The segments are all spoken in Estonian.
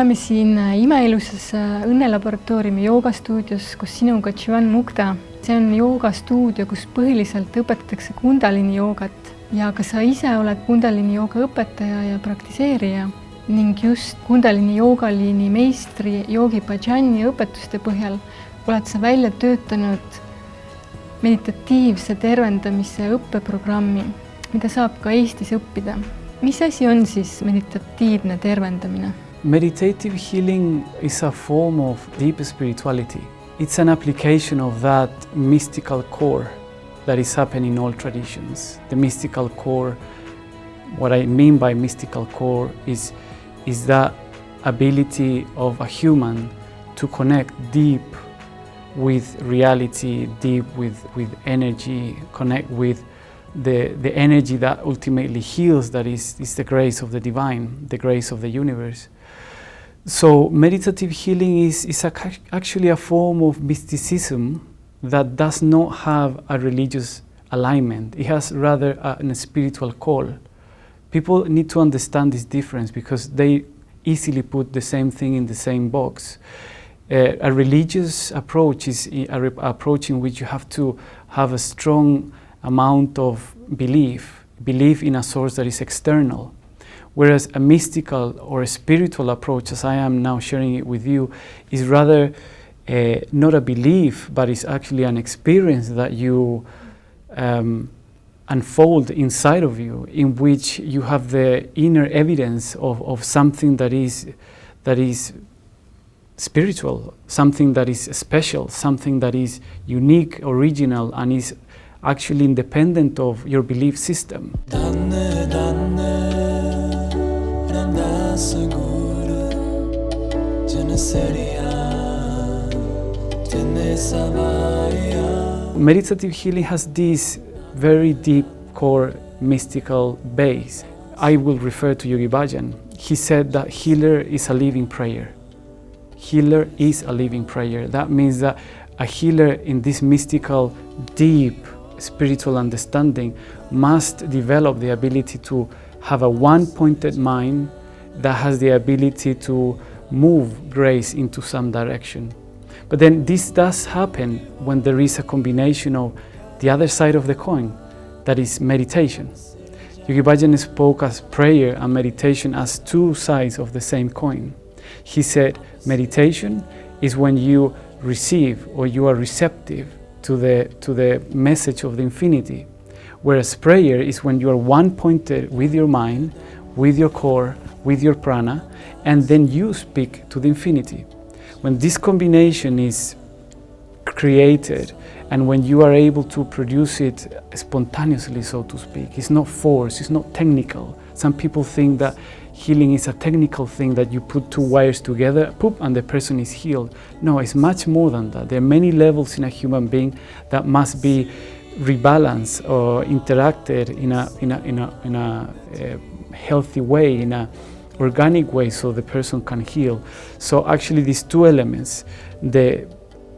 oleme siin imeilusas õnnelaboratooriumi joogastuudios, kus sinuga Jivan Mukta. See on joogastuudio, kus põhiliselt õpetatakse kundalini joogat ja ka sa ise oled kundalini jooga õpetaja ja praktiseerija ning just kundalini joogaliini meistri Yogi Bhajani õpetuste põhjal oled sa välja töötanud meditatiivse tervendamise õppeprogrammi, mida saab ka Eestis õppida. Mis asi on siis meditatiivne tervendamine? Meditative healing is a form of deep spirituality. It's an application of that mystical core that is happening in all traditions. The mystical core, what I mean by mystical core is that ability of a human to connect deep with reality, deep with energy, connect with the energy that ultimately heals, that is the grace of the divine, the grace of the universe. So meditative healing is actually a form of mysticism that does not have a religious alignment. It has rather a spiritual call. People need to understand this difference because they easily put the same thing in the same box. A religious approach is an approach in which you have to have a strong amount of belief in a source that is external. Whereas a mystical or a spiritual approach, as I am now sharing it with you, is rather not a belief, but is actually an experience that you unfold inside of you, in which you have the inner evidence of something that is spiritual, something that is special, something that is unique, original, and is actually independent of your belief system. Meditative healing has this very deep core mystical base. I will refer to Yogi Bhajan. He said that healer is a living prayer. Healer is a living prayer. That means that a healer in this mystical, deep spiritual understanding must develop the ability to have a one-pointed mind that has the ability to move grace into some direction. But then this does happen when there is a combination of the other side of the coin, that is meditation. Yogi Bhajan spoke as prayer and meditation as two sides of the same coin. He said meditation is when you receive or you are receptive to the message of the infinity, whereas prayer is when you are one-pointed with your mind, with your core, with your prana, and then you speak to the infinity. When this combination is created and when you are able to produce it spontaneously, so to speak, it's not forced, it's not technical. Some people think that healing is a technical thing that you put two wires together, poop, and the person is healed. No, it's much more than that. There are many levels in a human being that must be rebalanced or interacted in a healthy way, in a organic way, so the person can heal. So actually these two elements, the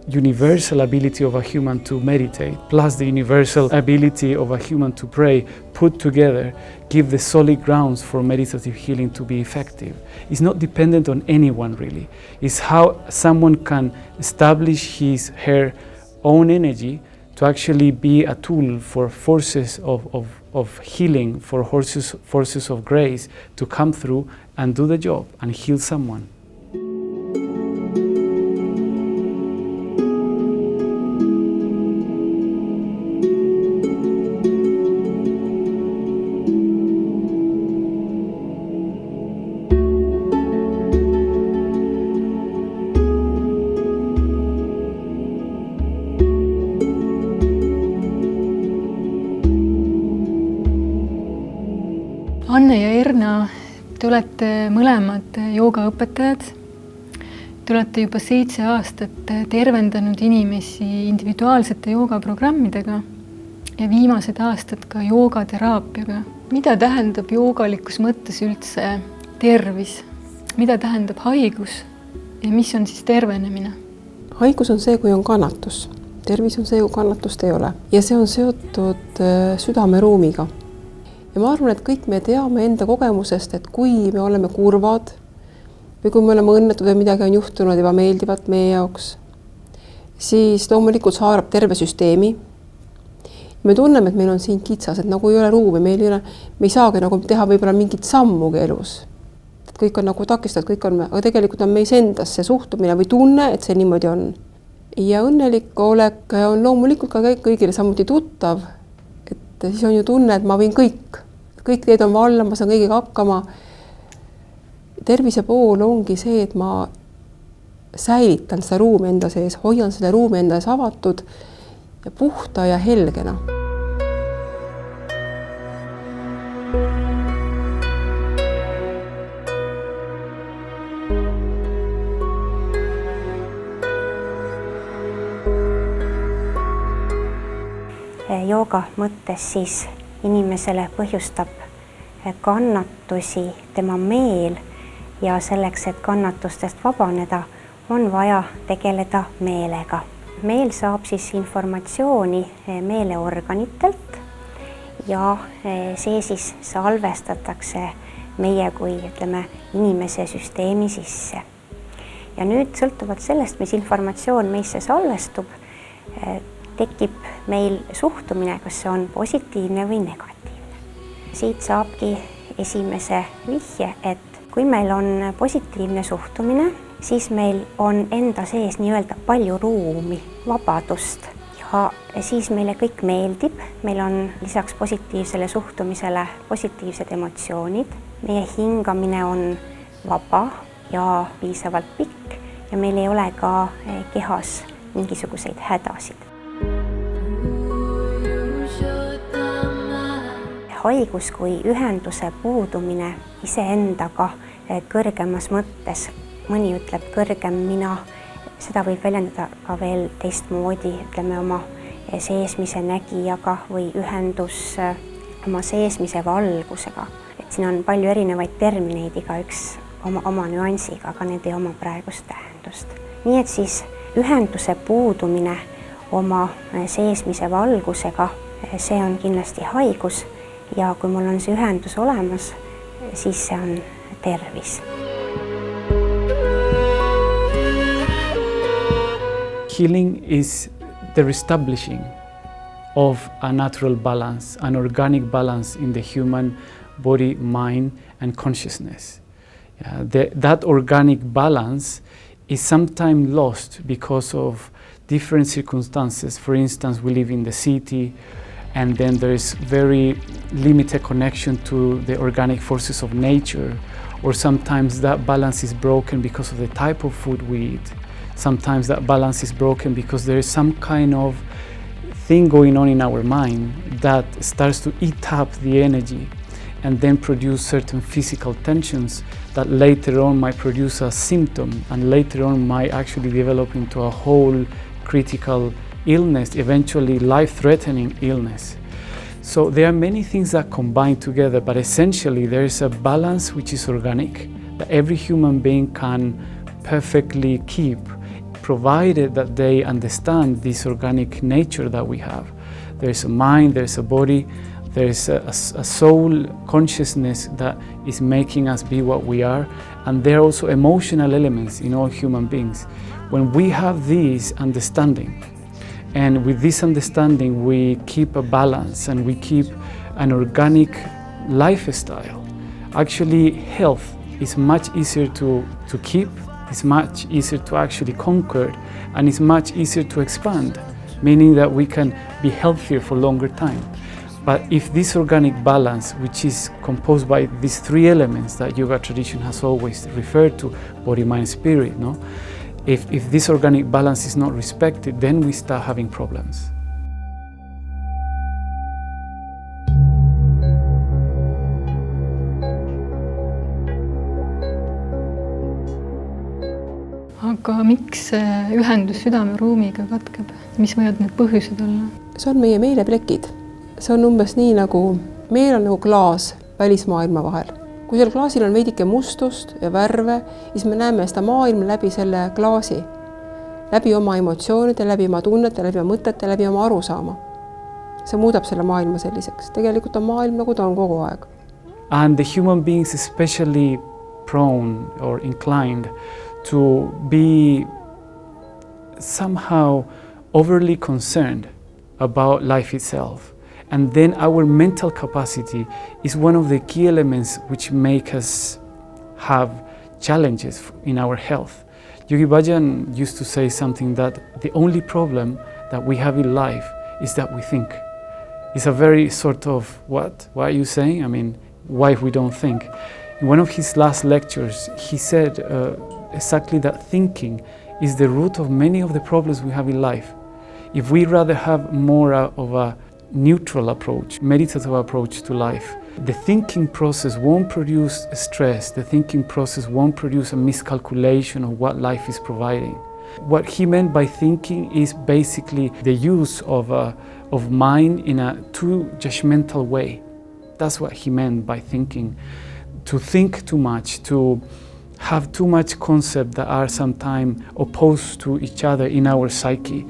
universal ability of a human to meditate plus the universal ability of a human to pray, put together, give the solid grounds for meditative healing to be effective. It's not dependent on anyone really. It's how someone can establish her own energy to actually be a tool for forces of healing, for forces of grace to come through and do the job and heal someone. Anne ja Erna, te olete mõlemad joogaõpetajad. Te olete juba 7 aastat tervendanud inimesi individuaalsete joogaprogrammidega ja viimased aastad ka joogateraapiaga. Mida tähendab joogalikus mõttes üldse tervis? Mida tähendab haigus ja mis on siis tervenemine? Haigus on see, kui on kannatus. Tervis on see, kui kannatust ei ole. Ja see on seotud südameruumiga. Ja ma arvan, et kõik me teame enda kogemusest, et kui me oleme kurvad või kui me oleme õnnetud ja midagi on juhtunud ebameeldivat meie jaoks, siis loomulikult see haarab terve süsteemi. Me tunneme, et meil on siin kitsas, et nagu ei ole ruumi, me ei saagi nagu teha võib-olla mingit sammugi elus. Et kõik on nagu takistatud, aga tegelikult on meis endas see suhtumine või tunne, et see niimoodi on. Ja õnnelik olek on loomulikult ka kõigile samuti tuttav, et siis on ju tunne, et ma võin kõik teed on valla, ma saan kõigiga hakkama. Tervise pool ongi see, et ma säilitan seda ruumi enda sees, hoian selle ruumi enda sees avatud ja puhta ja helgena. Jooga mõttes siis inimesele põhjustab kannatusi tema meel ja selleks, et kannatustest vabaneda, on vaja tegeleda meelega. Meel saab siis informatsiooni meeleorganitelt ja see siis salvestatakse meie kui inimese süsteemi sisse. Ja nüüd sõltuvalt sellest, mis informatsioon meisse salvestub, tekib meil suhtumine, kas see on positiivne või negatiivne. Siit saabki esimese vihje, et kui meil on positiivne suhtumine, siis meil on enda sees nii-öelda palju ruumi, vabadust ja siis meile kõik meeldib. Meil on lisaks positiivsele suhtumisele positiivsed emotsioonid. Meie hingamine on vaba ja piisavalt pikk ja meil ei ole ka kehas mingisuguseid hädasid. Haigus kui ühenduse puudumine iseendaga kõrgemas mõttes, mõni ütleb kõrgem mina, seda võib väljendada ka veel teistmoodi, oma seesmise nägijaga või ühendus oma seesmise valgusega. Et siin on palju erinevaid termineid, igaüks oma nüansiga, aga need ei oma praegust tähendust. Nii et siis ühenduse puudumine oma seesmise valgusega, see on kindlasti haigus. Ja kui mul on see ühendus olemas, siis see on tervis. Healing is the reestablishing of a natural balance, an organic balance in the human body, mind, and consciousness. That organic balance is sometimes lost because of different circumstances. For instance, we live in the city, and then there is very limited connection to the organic forces of nature, or sometimes that balance is broken because of the type of food we eat. Sometimes that balance is broken because there is some kind of thing going on in our mind that starts to eat up the energy and then produce certain physical tensions that later on might produce a symptom and later on might actually develop into a whole critical illness, eventually life-threatening illness. So there are many things that combine together, but essentially there is a balance which is organic, that every human being can perfectly keep, provided that they understand this organic nature that we have. There is a mind, there is a body, there is a soul consciousness that is making us be what we are, and there are also emotional elements in all human beings. When we have this understanding, and with this understanding we keep a balance and we keep an organic lifestyle, actually health is much easier to keep, it's much easier to actually conquer, and it's much easier to expand, meaning that we can be healthier for longer time. But if this organic balance, which is composed by these three elements that yoga tradition has always referred to, body, mind, spirit, no? If this organic balance is not respected, then we start having problems. Aga miks ühendus südameruumiga katkeb? Mis võivad need põhjused olla? See on meie meeleplekid. See on umbes nii nagu, meil on nagu klaas välismaailma vahel. Kui seal klaasil on veidike mustust ja värve, siis me näeme seda maailma läbi selle klaasi, läbi oma emotsioonide, läbi oma tunnete, läbi oma mõtete, läbi oma arusaama. See muudab selle maailma selliseks. Tegelikult on maailm nagu ta on kogu aeg. And the human beings especially prone or inclined to be somehow overly concerned about life itself. And then our mental capacity is one of the key elements which make us have challenges in our health. Yogi Bhajan used to say something that the only problem that we have in life is that we think. It's a very sort of, what are you saying? I mean, why if we don't think? In one of his last lectures, he said exactly that thinking is the root of many of the problems we have in life. If we rather have more of a neutral approach, meditative approach to life, the thinking process won't produce stress, the thinking process won't produce a miscalculation of what life is providing. What he meant by thinking is basically the use of mind in a too judgmental way. That's what he meant by thinking. To think too much, to have too much concepts that are sometimes opposed to each other in our psyche,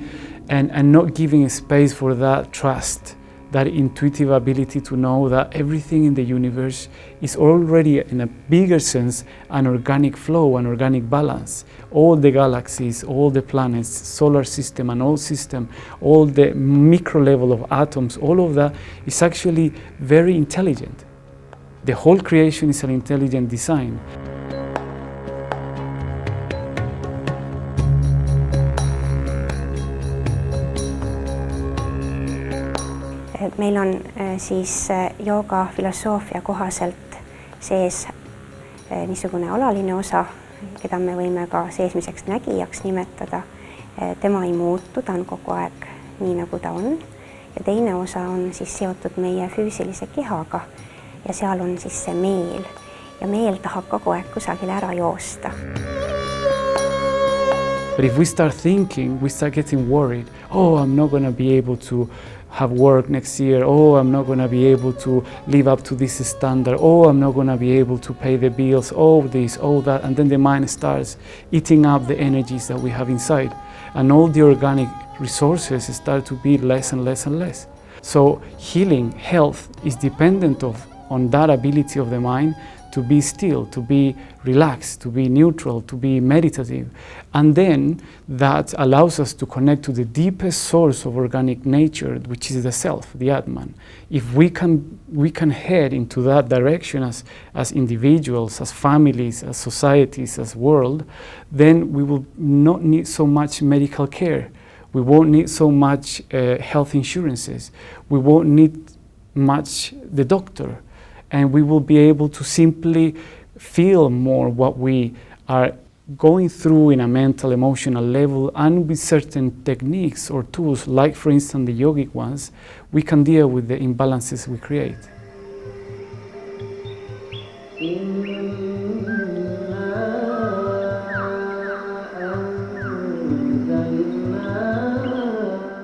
and not giving space for that trust, that intuitive ability to know that everything in the universe is already, in a bigger sense, an organic flow, an organic balance. All the galaxies, all the planets, solar system and all system, all the micro level of atoms, all of that is actually very intelligent. The whole creation is an intelligent design. Meil on siis jooga filosoofia kohaselt sees niisugune alaline osa, keda me võime ka seesmiseks nägijaks nimetada. Tema ei muutu, ta on kogu aeg nii, nagu ta on. Ja teine osa on siis seotud meie füüsilise kehaga ja seal on siis see meel. Ja meel tahab kogu aeg kusagil ära joosta. But if we start thinking, we start getting worried. Oh, I'm not going to be able to have work next year. Oh, I'm not going to be able to live up to this standard. Oh, I'm not going to be able to pay the bills. Oh, this, oh, that. And then the mind starts eating up the energies that we have inside. And all the organic resources start to be less and less and less. So healing, health is dependent on that ability of the mind to be still, to be relaxed, to be neutral, to be meditative. And then that allows us to connect to the deepest source of organic nature, which is the self, the Atman. If we can head into that direction as individuals, as families, as societies, as world, then we will not need so much medical care. We won't need so much health insurances. We won't need much the doctor. And we will be able to simply feel more what we are going through in a mental, emotional level, and with certain techniques or tools, like for instance the yogic ones, we can deal with the imbalances we create.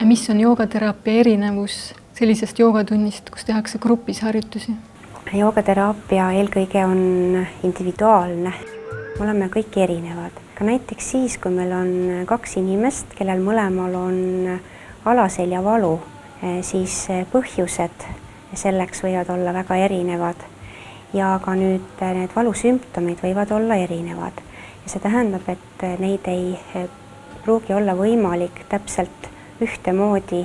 Mis on joogateraapia erinevus sellisest joogatunnist, kus tehakse grupis harjutusi? Joogateraapia eelkõige on individuaalne. Me oleme kõik erinevad. Ka näiteks siis, kui meil on 2 inimest, kellel mõlemal on alaseljavalu, siis põhjused selleks võivad olla väga erinevad. Ja ka nüüd need valusümptomid võivad olla erinevad. Ja see tähendab, et neid ei pruugi olla võimalik täpselt ühtemoodi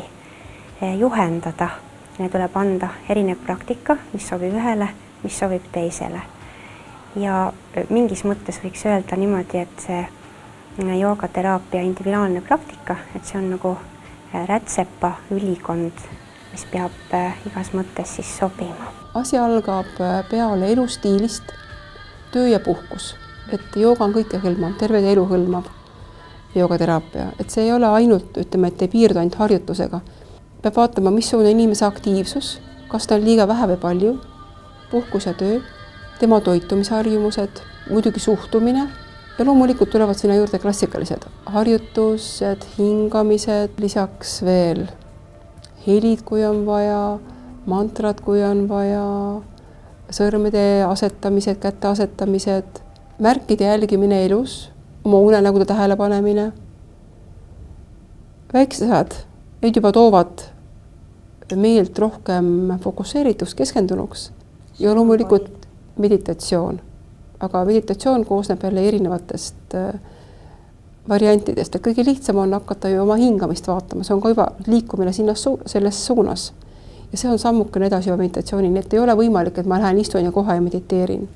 juhendada. Need tuleb anda erinev praktika, mis sobib ühele, mis sobib teisele. Ja mingis mõttes võiks öelda niimoodi, et see joogateraapia individuaalne praktika, et see on nagu rätsepa ülikond, mis peab igas mõttes siis sobima. Asi algab peale elustiilist, töö ja puhkus. Et jooga on kõike hõlmav, terve elu hõlmav joogateraapia. Et see ei ole ainult, ütleme, et ei piirdu ainult harjutusega. Peab vaatama, missugune inimese aktiivsus, kas ta on liiga vähe või palju, puhkus ja töö, tema toitumisharjumused, muidugi suhtumine ja loomulikult tulevad sinna juurde klassikalised harjutused, hingamised, lisaks veel helid, kui on vaja, mantrad, kui on vaja, sõrmede asetamised, kätte asetamised, märkide jälgimine elus, oma unenägude tähelepanemine. Väiksed asjad, neid juba toovad meelt rohkem fokusseerituks, keskendunuks ja loomulikult meditatsioon. aga meditatsioon koosneb jälle erinevatest variantidest, et kõige lihtsam on hakata ju oma hingamist vaatama, see on ka juba liikumine sinna selles suunas. Ja see on sammukene edasi juba meditatsioonini, et ei ole võimalik, et ma lähen istun ja kohe ja mediteerin.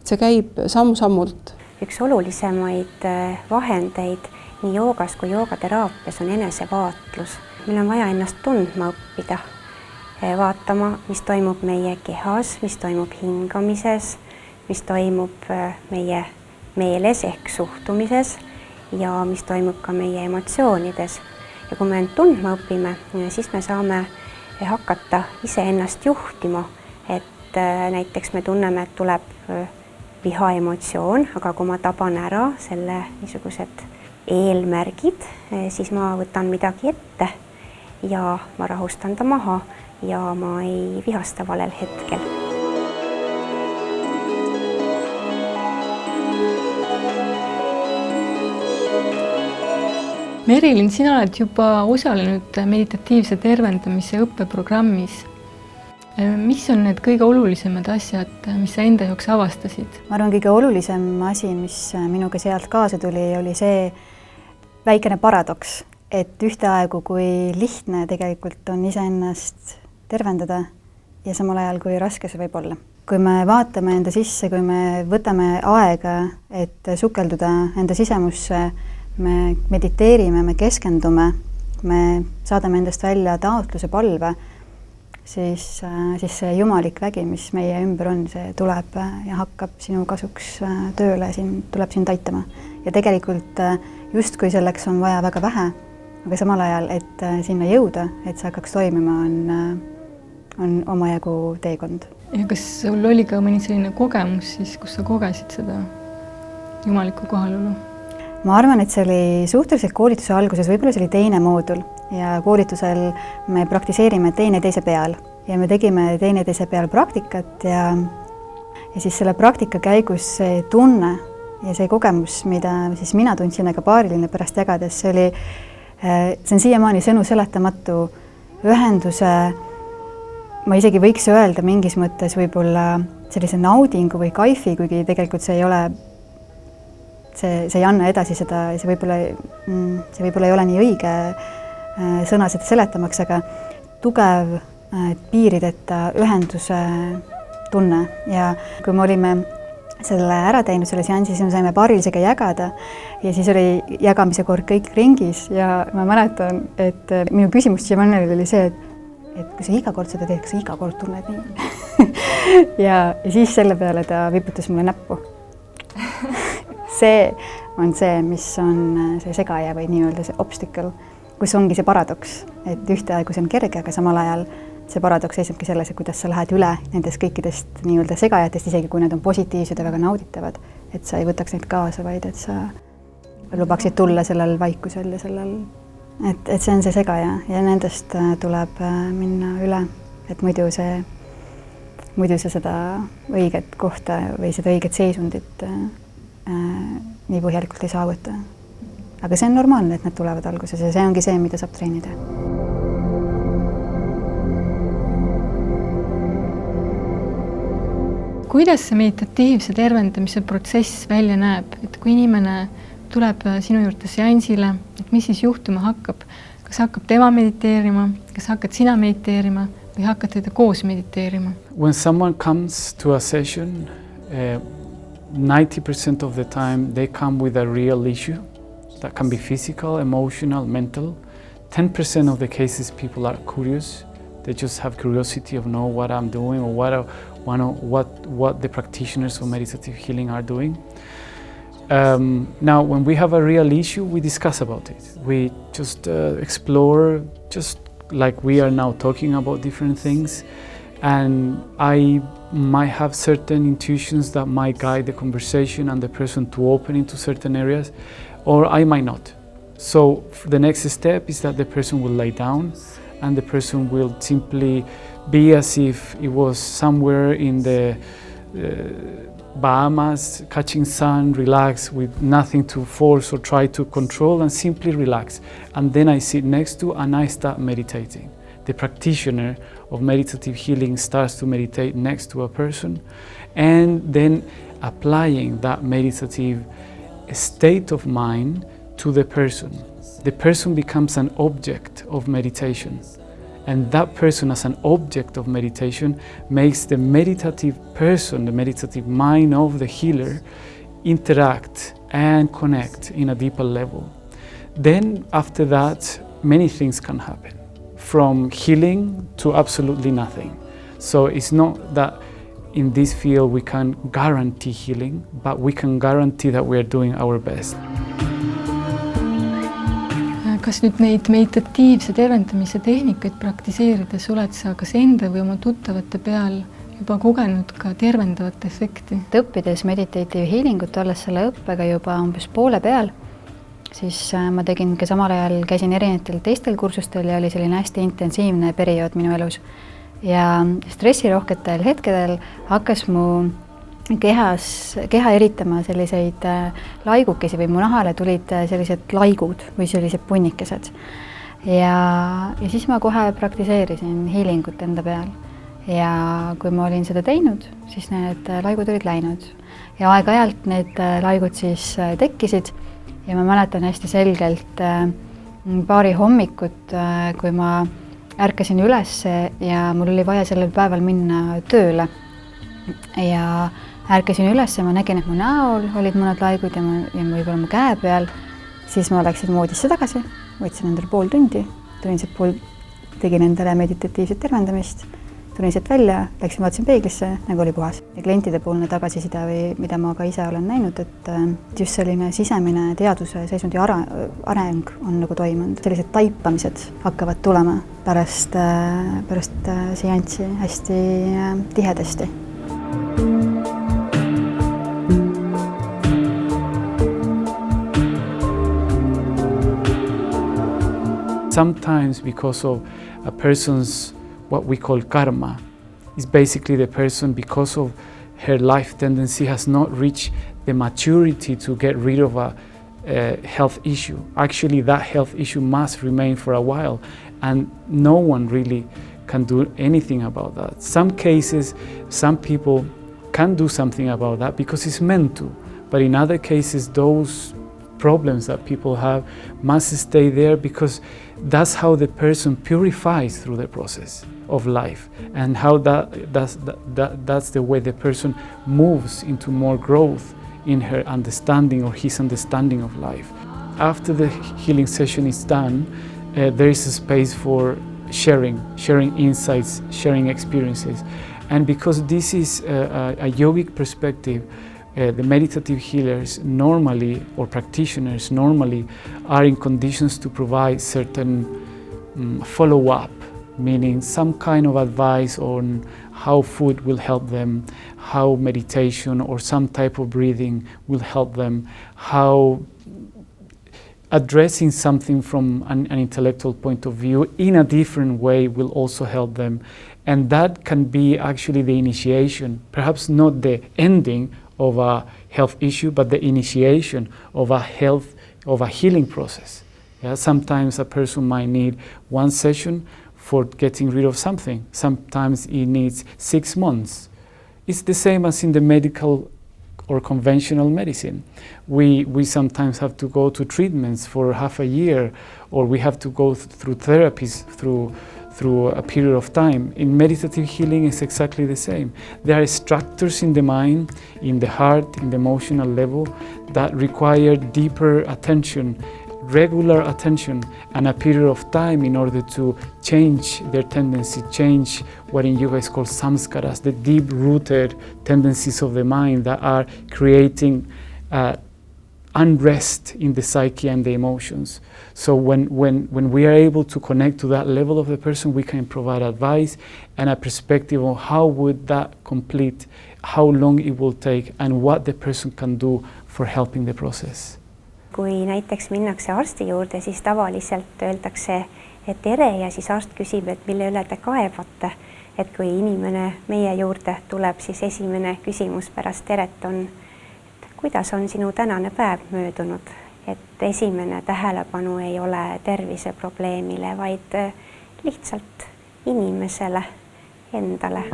See käib samm-sammult. Üks olulisemaid vahendeid nii joogas kui joogateraapias on enesevaatlus. Meil on vaja ennast tundma õppida, vaatama, mis toimub meie kehas, mis toimub hingamises, mis toimub meie meeles ehk suhtumises ja mis toimub ka meie emotsioonides. Ja kui me end tundma õpime, siis me saame hakata ise ennast juhtima, et näiteks me tunneme, et tuleb vihaemotsioon, aga kui ma taban ära selle niisugused eelmärgid, siis ma võtan midagi ette ja ma rahustan ta maha ja ma ei vihasta valel hetkel. Merilin, sina oled juba osalenud meditatiivse tervendamise õppeprogrammis. Mis on need kõige olulisemad asjad, mis sa enda jaoks avastasid? Ma arvan, kõige olulisem asi, mis minuga sealt kaasa tuli, oli see väikene paradoks, et ühteaegu kui lihtne tegelikult on iseennast tervendada ja samal ajal kui raske see võib olla. Kui me vaatame enda sisse, kui me võtame aega, et sukelduda enda sisemusse, me mediteerime, me keskendume, me saadame endast välja taotluse palve, siis see jumalik vägi, mis meie ümber on, see tuleb ja hakkab sinu kasuks tööle, tuleb sind aitama. Ja tegelikult justkui selleks on vaja väga vähe, aga samal ajal, et sinna jõuda, et see hakkaks toimima, on omajagu teekond. Ja kas sul oli ka mõni selline kogemus siis, kus sa kogesid seda jumalikku kohalolu? Ma arvan, et see oli suhteliselt koolituse alguses, võib-olla see oli teine moodul ja koolitusel me praktiseerime teineteise peal ja me tegime teineteise peal praktikat ja siis selle praktika käigus see tunne ja see kogemus, mida siis mina tundsin aga paariline pärast jagades, see on siiamaani sõnu seletamatu ühenduse, ma isegi võiks öelda mingis mõttes võib-olla sellise naudingu või kaifi, kuigi tegelikult see ei ole see ei anna edasi seda, see võib-olla ei ole nii õige sõna seda seletamaks, aga tugev piirideta ühenduse tunne ja kui me olime selle ära teinud selle seansi, siis me saime paarilisega jagada ja siis oli jagamise kord kõik ringis ja ma mäletan, et minu küsimus Giovannile oli see, et kui sa iga kord seda teed, kas sa iga kord tunned nii? ja siis selle peale ta viputas mulle näppu. See on see, mis on see segaja või nii-öelda see obstacle, kus ongi see paradoks, et ühteaegu see on kerge, aga samal ajal see paradoks seisnebki selles, et kuidas sa lähed üle nendest kõikidest nii-öelda segajatest, isegi kui need on positiivsed ja väga nauditavad, et sa ei võtaks neid kaasa, vaid et sa lubaksid tulla sellel vaikusel ja sellel, et see on see segaja ja nendest tuleb minna üle, et muidu see seda õiget kohta või seda õiget seisundit nii põhjalikult ei saavuta. Aga see on normaalne, et need tulevad alguses ja see ongi see, mida saab treenida. Kuidas see meditatiivse tervendamise protsess välja näeb? Et kui inimene tuleb sinu juurde seansile, et mis siis juhtuma hakkab? Kas hakkab tema mediteerima? Kas hakkad sina mediteerima? Või hakkad teda koos mediteerima? When someone comes to a session, 90% of the time they come with a real issue that can be physical, emotional, mental. 10% of the cases people are curious. They just have curiosity of know what I'm doing or what the practitioners of meditative healing are doing. Now, when we have a real issue, we discuss about it. We just explore, just like we are now talking about different things. And I might have certain intuitions that might guide the conversation and the person to open into certain areas, or I might not. So the next step is that the person will lay down and the person will simply be as if it was somewhere in the Bahamas, catching sun, relax with nothing to force or try to control, and simply relax. And then I sit next to and I start meditating. The practitioner of meditative healing starts to meditate next to a person, and then applying that meditative state of mind to the person. The person becomes an object of meditation. And that person as an object of meditation makes the meditative person, the meditative mind of the healer, interact and connect in a deeper level. Then after that, many things can happen, from healing to absolutely nothing. So it's not that in this field we can guarantee healing, but we can guarantee that we are doing our best. Kas nüüd neid meditatiivse tervendamise tehnikaid praktiseerides oled sa kas enda või oma tuttavate peal juba kogenud ka tervendavat efekti? Õppides meditatiiv healingut, olles selle õppega juba umbes poole peal, siis ma tegin ka samal ajal, käisin erinevatel teistel kursustel ja oli selline hästi intensiivne periood minu elus. Ja stressirohketel hetkedel hakkas mu keha eritama selliseid laigukesi või mu nahale tulid sellised laigud või sellised punnikesed. Ja siis ma kohe praktiseerisin healingut enda peal. Ja kui ma olin seda teinud, siis need laigud olid läinud. Ja aeg-ajalt need laigud siis tekkisid ja ma mäletan hästi selgelt paari hommikut, kui ma ärkasin üles ja mul oli vaja sellel päeval minna tööle. Ja ärkasin üles ja ma nägin, et mu näol olid mõned laigud ja võib-olla mu käe peal. Siis ma läksin voodisse tagasi, võtsin endale pool tundi, tegin endale meditatiivset tervendamist, tulin siit välja, läksin vaatasin peeglisse, nagu oli puhas. Ja klientidepoolne tagasisida või mida ma ka ise olen näinud, et just selline sisemine teaduse seisundi areng on nagu toimunud. Sellised taipamised hakkavad tulema pärast seanssi hästi tihedasti. Sometimes because of a person's what we call karma, is basically the person because of her life tendency has not reached the maturity to get rid of a health issue. Actually, that health issue must remain for a while and no one really can do anything about that. Some cases, some people can do something about that because it's meant to, but in other cases, those problems that people have must stay there because that's how the person purifies through the process of life and how that's the way the person moves into more growth in her understanding or his understanding of life. After the healing session is done, there is a space for sharing insights, sharing experiences. And because this is a yogic perspective, the meditative healers normally, or practitioners normally, are in conditions to provide certain follow-up, meaning some kind of advice on how food will help them, how meditation or some type of breathing will help them, how addressing something from an intellectual point of view in a different way will also help them. And that can be actually the initiation, perhaps not the ending of a health issue, but the initiation of a healing process. Yeah, sometimes a person might need one session for getting rid of something. Sometimes it needs 6 months. It's the same as in the medical or conventional medicine. We sometimes have to go to treatments for half a year, or we have to go through therapies through a period of time. In meditative healing, it's exactly the same. There are structures in the mind, in the heart, in the emotional level that require deeper attention, regular attention, and a period of time in order to change their tendency, change what in yoga is called samskaras, the deep-rooted tendencies of the mind that are creating unrest in the psyche and the emotions. So when we are able to connect to that level of the person, we can provide advice and a perspective on how would that complete, how long it will take, and what the person can do for helping the process. Kui näiteks minnakse arsti juurde, siis tavaliselt öeldakse, et tere, ja siis arst küsib, et mille üle te kaevate. Et kui inimene meie juurde tuleb, siis esimene küsimus pärast teret on, kuidas on sinu tänane päev möödunud, et esimene tähelepanu ei ole terviseprobleemile, vaid lihtsalt inimesele endale.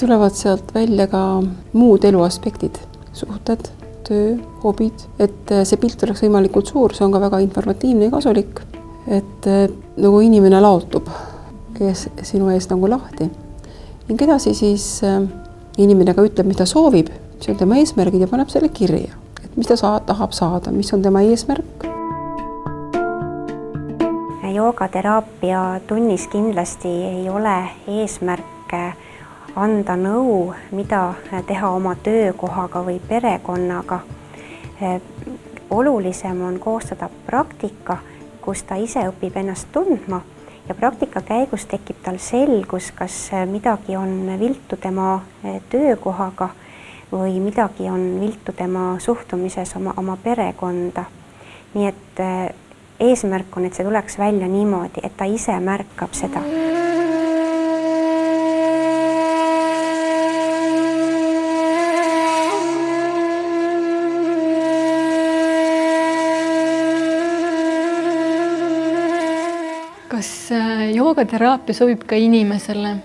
tulevad sealt välja ka muud eluaspektid, suhted, töö, hobid, et see pilt oleks võimalikult suur, see on ka väga informatiivne ja kasulik, et nagu inimene laotub, kes sinu ees nagu lahti. Ning edasi siis inimene ka ütleb, mida soovib, see on tema eesmärgid ja paneb selle kirja, et mis ta tahab saada, mis on tema eesmärk. Joogateraapia tunnis kindlasti ei ole eesmärke anda nõu, mida teha oma töökohaga või perekonnaga. Olulisem on koostada praktika, kus ta ise õpib ennast tundma ja praktika käigus tekib tal selgus, kas midagi on viltu tema töökohaga või midagi on viltu tema suhtumises oma perekonda. Nii et eesmärk on, et see tuleks välja niimoodi, et ta ise märkab seda. Kas joogateraapia sobib ka inimesele,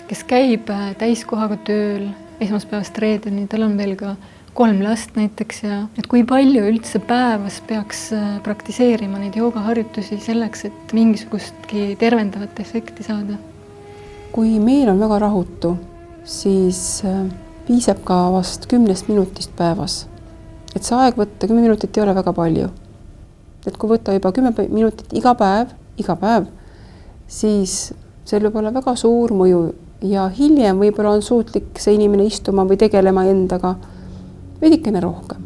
kes käib täiskohaga tööl esmaspäevast reedeni, tal on veel ka 3 last näiteks ja et kui palju üldse päevas peaks praktiseerima neid joogaharjutusi selleks, et mingisugustki tervendavat efekti saada? Kui meil on väga rahutu, siis piisab ka vast 10 minutist päevas. Et see aeg võtta 10 minutit ei ole väga palju. Et kui võtta juba 10 minutit iga päev, siis see võib olla väga suur mõju ja hiljem võib-olla on suutlik see inimene istuma või tegelema endaga veidikene rohkem.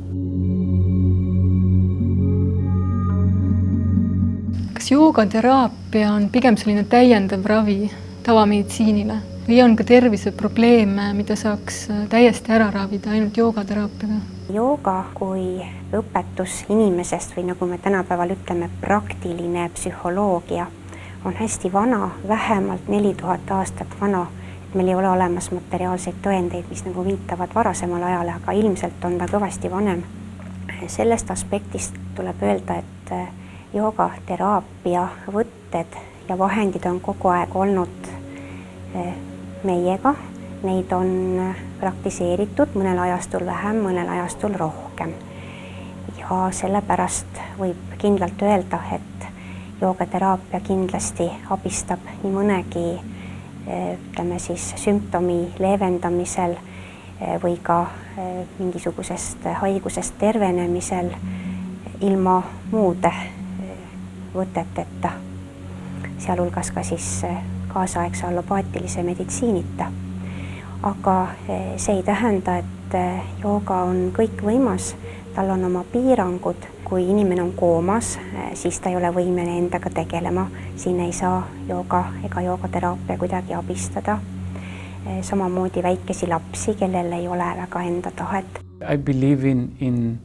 Kas joogateraapia on pigem selline täiendav ravi tavameditsiinile või on ka terviseprobleeme, mida saaks täiesti ära ravida ainult joogateraapiaga? Jooga kui õpetus inimesest või nagu me tänapäeval ütleme, praktiline psühholoogia on hästi vana, vähemalt 4000 aastat vana. Meil ei ole olemas materiaalseid tõendeid, mis nagu viitavad varasemale ajale, aga ilmselt on ta kõvasti vanem. Sellest aspektist tuleb öelda, et joogateraapia võtted ja vahendid on kogu aeg olnud meiega. Neid on praktiseeritud mõnel ajastul vähem, mõnel ajastul rohkem. Ja sellepärast võib kindlalt öelda, et joogateraapia kindlasti abistab nii mõnegi ütleme siis sümptomi leevendamisel või ka mingisugusest haigusest tervenemisel ilma muude võteteta, sealhulgas ka siis kaasaegse allopaatilise meditsiinita. Aga see ei tähenda, et jooga on kõikvõimas, tal on oma piirangud. Kui inimene on koomas, siis ta ei ole võimeline endaga tegelema. Siin ei saa jooga ega joogateraapia kuidagi abistada. Samamoodi väikesi lapsi, kellel ei ole väga enda tahet. I believe in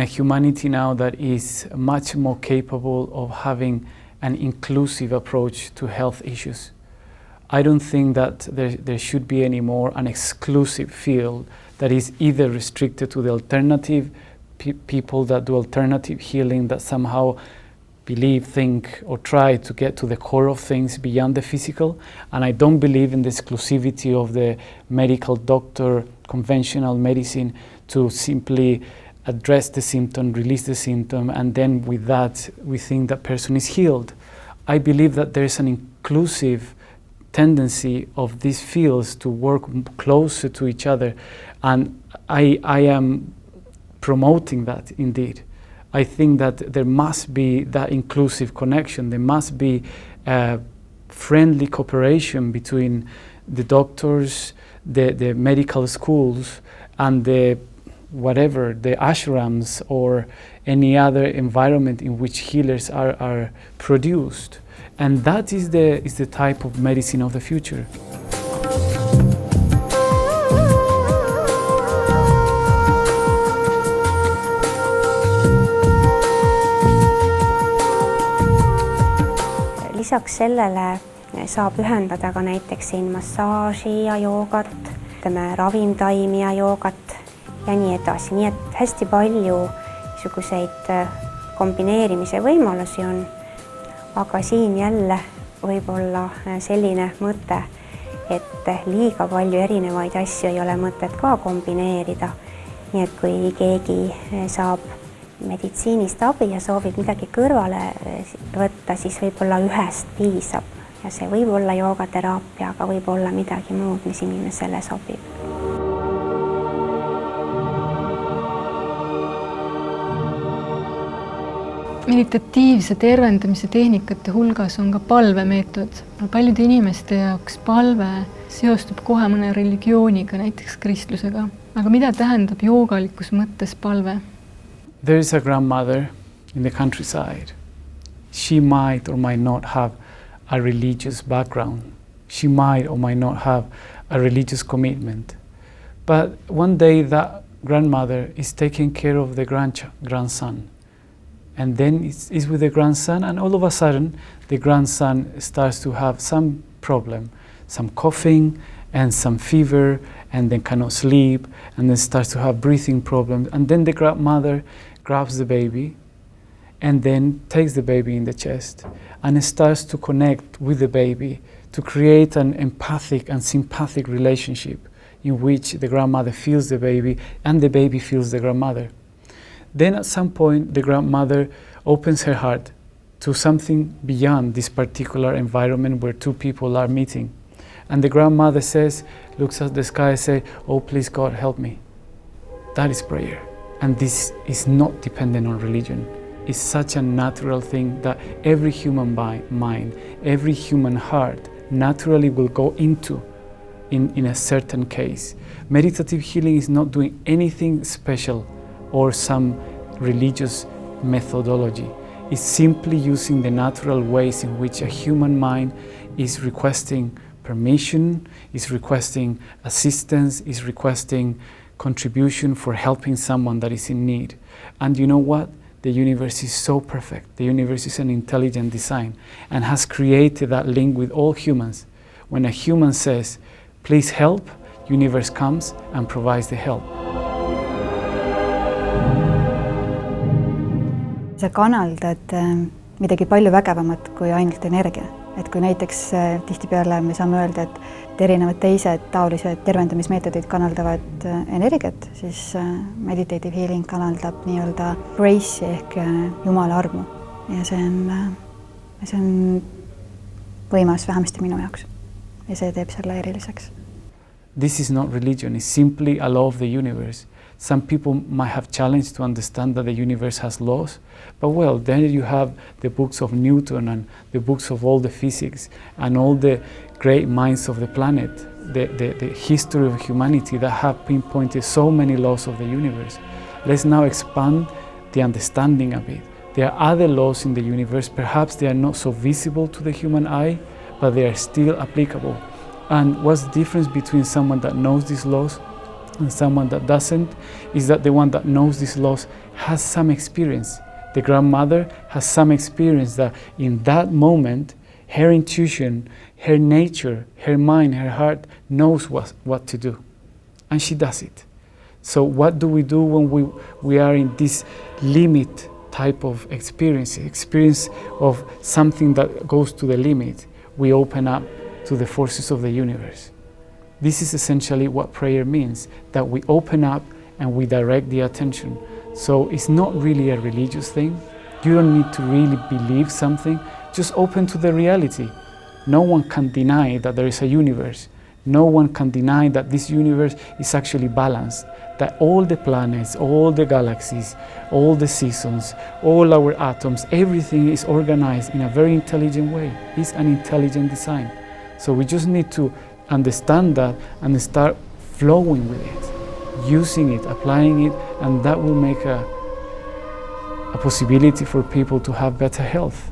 a humanity now that is much more capable of having an inclusive approach to health issues. I don't think that there should be anymore an exclusive field that is either restricted to the alternative people that do alternative healing, that somehow believe, think, or try to get to the core of things beyond the physical. And I don't believe in the exclusivity of the medical doctor, conventional medicine, to simply address the symptom, release the symptom, and then with that, we think that person is healed. I believe that there is an inclusive tendency of these fields to work closer to each other. And I am promoting that indeed. I think that there must be that inclusive connection. There must be friendly cooperation between the doctors, the medical schools, and the ashrams or any other environment in which healers are produced. And that is the type of medicine of the future. Lisaks sellele saab ühendada ka näiteks siin massaaži ja joogat, ravimtaimi ja joogat ja nii edasi. Nii et hästi palju kombineerimise võimalusi on, aga siin jälle võib olla selline mõte, et liiga palju erinevaid asju ei ole mõtet ka kombineerida. Nii et kui keegi saab meditsiinist abi ja soovib midagi kõrvale võtta, siis võib-olla ühest piisab ja see võib olla joogateraapia, aga võib olla midagi muud, mis inimesele sobib. Meditatiivse tervendamise tehnikate hulgas on ka palvemeetod. Paljude inimeste jaoks palve seostub kohe mõne religiooniga, näiteks kristlusega. Aga mida tähendab joogalikus mõttes palve? There is a grandmother in the countryside. She might or might not have a religious background. She might or might not have a religious commitment. But one day that grandmother is taking care of the grandson. And then is with the grandson, and all of a sudden the grandson starts to have some problem, some coughing and some fever, and then cannot sleep, and then starts to have breathing problems. And then the grandmother grabs the baby and then takes the baby in the chest and starts to connect with the baby to create an empathic and sympathetic relationship in which the grandmother feels the baby and the baby feels the grandmother. Then at some point, the grandmother opens her heart to something beyond this particular environment where two people are meeting. And the grandmother says, looks at the sky and says, "Oh, please God, help me." That is prayer. And this is not dependent on religion. It's such a natural thing that every human mind, every human heart naturally will go into in a certain case. Meditative healing is not doing anything special or some religious methodology. It's simply using the natural ways in which a human mind is requesting permission, is requesting assistance, is requesting contribution for helping someone that is in need. And you know what? The universe is so perfect. The universe is an intelligent design and has created that link with all humans. When a human says, "Please help," universe comes and provides the help. Sa kanaldad midagi palju vägevamat kui ainult energia. Et kui näiteks tihtipeale me saame öelda, et erinevad teised taolised tervendamismeetodid kanaldavad energiat, siis meditative healing kanaldab nii-öelda grace'i ehk Jumala armu. Ja see on võimas vähemasti minu jaoks. Ja see teeb selle eriliseks. This is not religion, it's simply a law of the universe. Some people might have challenged to understand that the universe has laws, but well, then you have the books of Newton and the books of all the physics and all the great minds of the planet, the history of humanity that have pinpointed so many laws of the universe. Let's now expand the understanding a bit. There are other laws in the universe, perhaps they are not so visible to the human eye, but they are still applicable. And what's the difference between someone that knows these laws and someone that doesn't is that the one that knows these laws has some experience. The grandmother has some experience that in that moment, her intuition, her nature, her mind, her heart knows what to do. And she does it. So what do we do when we are in this limit type of experience of something that goes to the limit? We open up to the forces of the universe. This is essentially what prayer means, that we open up and we direct the attention. So it's not really a religious thing. You don't need to really believe something. Just open to the reality. No one can deny that there is a universe. No one can deny that this universe is actually balanced, that all the planets, all the galaxies, all the seasons, all our atoms, everything is organized in a very intelligent way. It's an intelligent design. So we just need to understand that and start flowing with it, using it, applying it, and that will make a possibility for people to have better health.